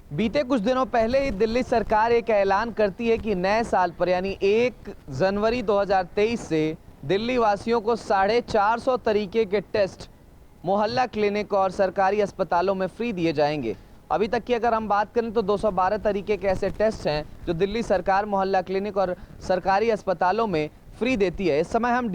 बीते कुछ दिनों पहले ही दिल्ली सरकार एक ऐलान करती है कि नए साल पर यानी 1 जनवरी 2023 से दिल्ली वासियों को 450 तरीके के टेस्ट मोहल्ला क्लिनिक और सरकारी अस्पतालों में फ्री दिए जाएंगे। अभी तक की अगर हम बात करें तो 212 तरीके के ऐसे टेस्ट हैं जो दिल्ली सरकार मोहल्ला क्लिनिक और सरकारी अस्पतालों में फ्री देती है। इस समय हम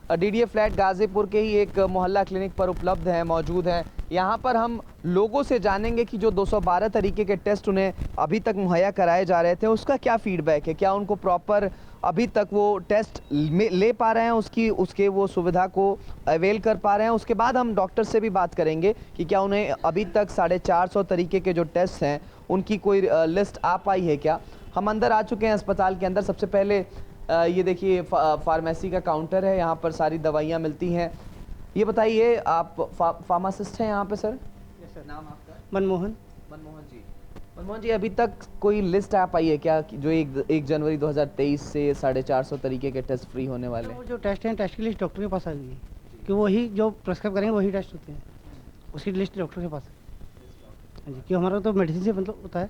डीडीए फ्लैट गाजीपुर के ही एक मोहल्ला क्लिनिक पर उपलब्ध हैं, मौजूद हैं। यहाँ पर हम लोगों से जानेंगे कि जो 212 तरीके के टेस्ट उन्हें अभी तक मुहैया कराए जा रहे थे उसका क्या फीडबैक है, क्या उनको प्रॉपर अभी तक वो टेस्ट ले पा रहे हैं, उसके वो सुविधा को अवेल कर पा रहे हैं। उसके बाद हम डॉक्टर से भी बात करेंगे कि क्या उन्हें अभी तक 450 तरीके के जो टेस्ट हैं उनकी कोई लिस्ट आ पाई है क्या। हम अंदर आ चुके हैं अस्पताल के अंदर। सबसे पहले ये देखिए फार्मेसी का काउंटर है, यहाँ पर सारी दवाइयाँ मिलती हैं। ये बताइए, आप फार्मासिस्ट हैं यहाँ पे सर? Yes sir. नाम आपका? मनमोहन जी। मनमोहन जी, अभी तक कोई लिस्ट आ पाई है क्या जो 1 जनवरी 2023 से 450 तरीके के टेस्ट फ्री होने वाले हैं? वो जो टेस्ट हैं, टेस्ट की लिस्ट डॉक्टर के पास आ गई है कि वही जो प्रेस्क्राइब करेंगे वही टेस्ट होते हैं, उसकी लिस्ट डॉक्टर के पास है। हाँ जी, कि हमारा तो मेडिसिन से मतलब होता है,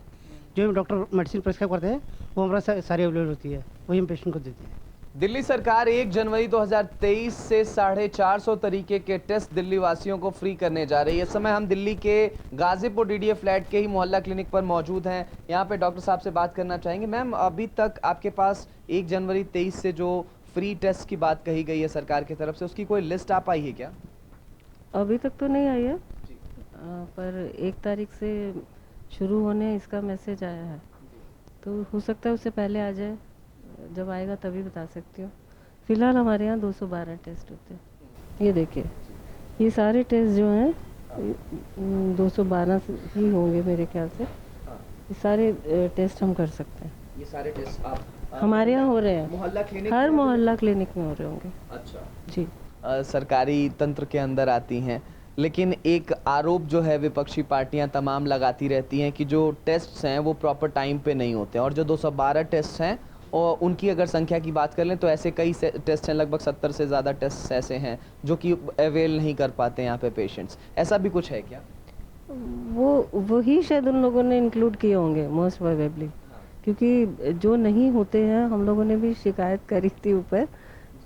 जो डॉक्टर मेडिसिन प्रेस्क्राइब करते हैं वो हमारा सारी अवेलेबल होती है, वही हम पेशेंट को देते हैं। दिल्ली सरकार 1 जनवरी 2023 से 450 तरीके के टेस्ट दिल्ली वासियों को फ्री करने जा रही है। इस समय हम दिल्ली के गाजीपुर डीडीए फ्लैट के ही मोहल्ला क्लिनिक पर मौजूद हैं। यहाँ पे डॉक्टर साहब से बात करना चाहेंगे। मैम, अभी तक आपके पास 1 जनवरी 23 से जो फ्री टेस्ट की बात कही गई है सरकार की तरफ से, उसकी कोई लिस्ट आ पाई है क्या? अभी तक तो नहीं आई है, पर 1 तारीख से शुरू होने इसका मैसेज आया है, तो हो सकता है उससे पहले आ जाए। जब आएगा तभी बता सकती हूँ। फिलहाल हमारे यहाँ 212 टेस्ट होते हैं। ये देखिए, ये सारे टेस्ट जो हैं 212 ही होंगे मेरे ख्याल से। ये सारे टेस्ट हम कर सकते हैं। ये सारे टेस्ट आप हमारे यहाँ हो रहे हैं, मोहल्ला क्लिनिक, हर मोहल्ला क्लिनिक में हो रहे होंगे। अच्छा जी। सरकारी तंत्र के अंदर आती हैं, लेकिन एक आरोप जो है विपक्षी पार्टियां तमाम लगाती रहती हैं कि जो टेस्ट्स हैं वो प्रॉपर टाइम पे नहीं होते हैं। और जो 212 टेस्ट हैं और उनकी अगर संख्या की बात कर लें तो ऐसे कई टेस्ट हैं, लगभग 70 से ज़्यादा टेस्ट ऐसे हैं जो कि अवेल नहीं कर पाते हैं यहाँ पे पेशेंट्स। ऐसा भी कुछ है क्या? वही शायद उन लोगों ने इंक्लूड किए होंगे मोस्ट प्रोबेबली, क्योंकि जो नहीं होते हैं हम लोगों ने भी शिकायत करी थी ऊपर,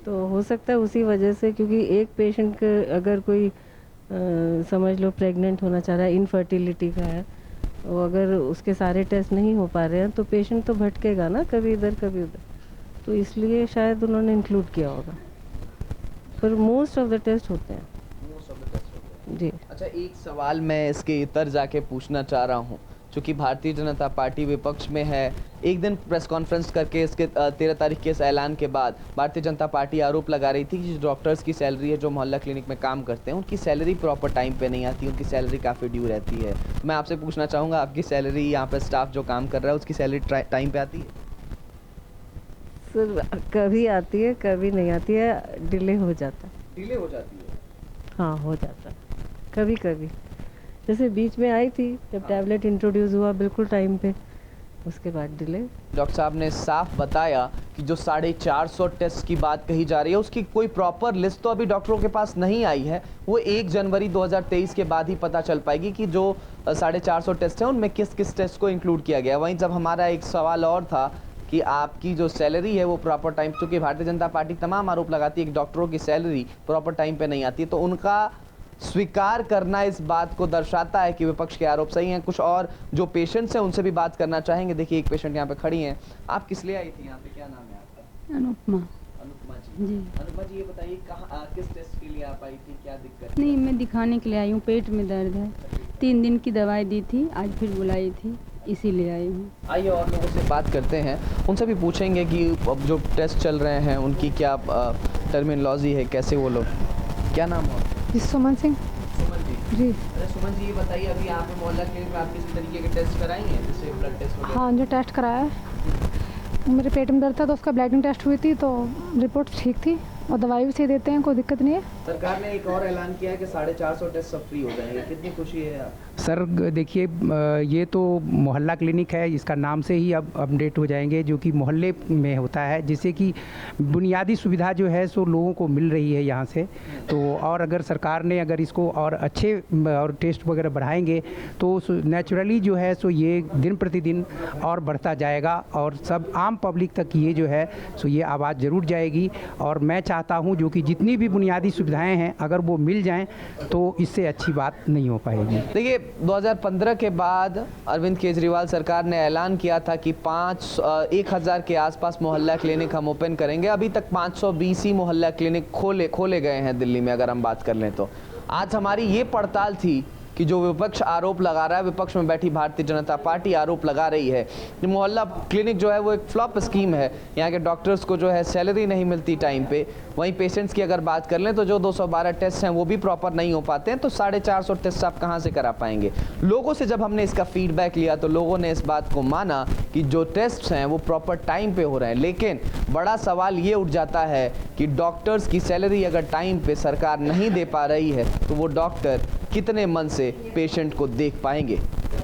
तो हो सकता है उसी वजह से। क्योंकि एक पेशेंट के अगर कोई समझ लो प्रेग्नेंट होना चाह रहा है, इनफर्टिलिटी का है, और अगर उसके सारे टेस्ट नहीं हो पा रहे हैं तो पेशेंट तो भटकेगा ना, कभी इधर कभी उधर, तो इसलिए शायद उन्होंने इंक्लूड किया होगा। पर मोस्ट ऑफ द टेस्ट होते हैं जी। अच्छा, एक सवाल मैं इसके इतर जाके पूछना चाह रहा हूँ। चूँकि भारतीय जनता पार्टी विपक्ष में है, एक दिन प्रेस कॉन्फ्रेंस करके इसके 13 तारीख के इस ऐलान के बाद भारतीय जनता पार्टी आरोप लगा रही थी कि जो डॉक्टर्स की सैलरी है जो मोहल्ला क्लिनिक में काम करते हैं उनकी सैलरी प्रॉपर टाइम पे नहीं आती, उनकी सैलरी काफ़ी ड्यू रहती है। मैं आपसे पूछना चाहूँगा, आपकी सैलरी, यहाँ पर स्टाफ जो काम कर रहा है उसकी सैलरी टाइम पे आती है? सर, कभी आती है कभी नहीं आती है, डिले हो जाता है। डिले हो जाती है? हाँ, हो जाता है कभी कभी। जैसे बीच में आई थी जब टैबलेट इंट्रोड्यूस हुआ बिल्कुल टाइम पे, उसके बाद डिले। डॉक्टर साहब ने साफ बताया कि जो 450 टेस्ट की बात कही जा रही है उसकी कोई प्रॉपर लिस्ट तो अभी डॉक्टरों के पास नहीं आई है। वो 1 जनवरी 2023 के बाद ही पता चल पाएगी कि जो 450 टेस्ट हैं उनमें किस किस टेस्ट को इंक्लूड किया गया। वहीं जब हमारा एक सवाल और था कि आपकी जो सैलरी है वो प्रॉपर टाइम, चूँकि भारतीय जनता पार्टी तमाम आरोप लगाती है कि डॉक्टरों की सैलरी प्रॉपर टाइम पे नहीं आती है, तो उनका स्वीकार करना इस बात को दर्शाता है कि विपक्ष के आरोप सही हैं। कुछ और जो पेशेंट्स हैं उनसे भी बात करना चाहेंगे। देखिए, एक पेशेंट यहाँ पे खड़ी हैं। आप किस लिए आई थी यहाँ पे, क्या नाम है आपका? अनुपमा। अनुपमा जी। जी। अनुपमा जी, ये बताइए कहाँ किस टेस्ट के लिए आप आई थी, क्या दिक्कत? नहीं, मैं दिखाने के लिए आई हूँ, पेट में दर्द है। 3 दिन की दवाई दी थी, आज फिर बुलाई थी, इसीलिए आई हूँ। आइए और लोगों से बात करते हैं, उनसे भी पूछेंगे कि अब जो टेस्ट चल रहे हैं उनकी क्या टर्मिनोलॉजी है, कैसे वो लोग। क्या नाम हो? सुमन सिंह। सुमन जी। जी। अरे सुमन जी, ये बताइए अभी यहाँ पे मोहल्ला क्लिनिक में आप किस तरीके के टेस्ट कराई हैं, जैसे ब्लड टेस्ट वगैरह? हाँ, जो टेस्ट कराया है, मेरे पेट में दर्द था तो उसका ब्लडिंग टेस्ट हुई थी तो रिपोर्ट ठीक थी और दवाई भी सही देते हैं, कोई दिक्कत नहीं है। सरकार ने एक और ऐलान किया है कि 450 टेस्ट सब फ्री हो जाएंगे, कितनी खुशी है आप? सर देखिए ये तो मोहल्ला क्लिनिक है, इसका नाम से ही अब अपडेट हो जाएंगे, जो कि मोहल्ले में होता है, जिससे कि बुनियादी सुविधा जो है सो लोगों को मिल रही है यहाँ से। तो और अगर सरकार ने अगर इसको और अच्छे और टेस्ट वगैरह बढ़ाएंगे तो नेचुरली जो है सो ये दिन प्रतिदिन और बढ़ता जाएगा और सब आम पब्लिक तक ये जो है सो ये आवाज़ ज़रूर जाएगी। और मैं चाहता हूँ जो कि जितनी भी बुनियादी सुविधाएँ हैं अगर वो मिल जाएँ तो इससे अच्छी बात नहीं हो पाएगी। देखिए 2015 के बाद अरविंद केजरीवाल सरकार ने ऐलान किया था कि 1000 के आसपास मोहल्ला क्लिनिक हम ओपन करेंगे। अभी तक 520 ही मोहल्ला क्लिनिक खोले गए हैं दिल्ली में, अगर हम बात कर लें तो। आज हमारी ये पड़ताल थी कि जो विपक्ष आरोप लगा रहा है, विपक्ष में बैठी भारतीय जनता पार्टी आरोप लगा रही है कि मोहल्ला क्लिनिक जो है वो एक फ्लॉप स्कीम है, यहाँ के डॉक्टर्स को जो है सैलरी नहीं मिलती टाइम पे। वहीं पेशेंट्स की अगर बात कर लें तो जो 212 टेस्ट हैं वो भी प्रॉपर नहीं हो पाते हैं, तो 450 टेस्ट आप कहाँ से करा पाएंगे। लोगों से जब हमने इसका फीडबैक लिया तो लोगों ने इस बात को माना कि जो टेस्ट हैं वो प्रॉपर टाइम पे हो रहे हैं, लेकिन बड़ा सवाल ये उठ जाता है कि डॉक्टर्स की सैलरी अगर टाइम पे सरकार नहीं दे पा रही है तो वो डॉक्टर कितने मन से पेशेंट को देख पाएंगे।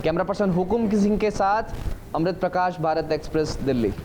कैमरा पर्सन हुकुम सिंह के साथ अमृत प्रकाश, भारत एक्सप्रेस, दिल्ली।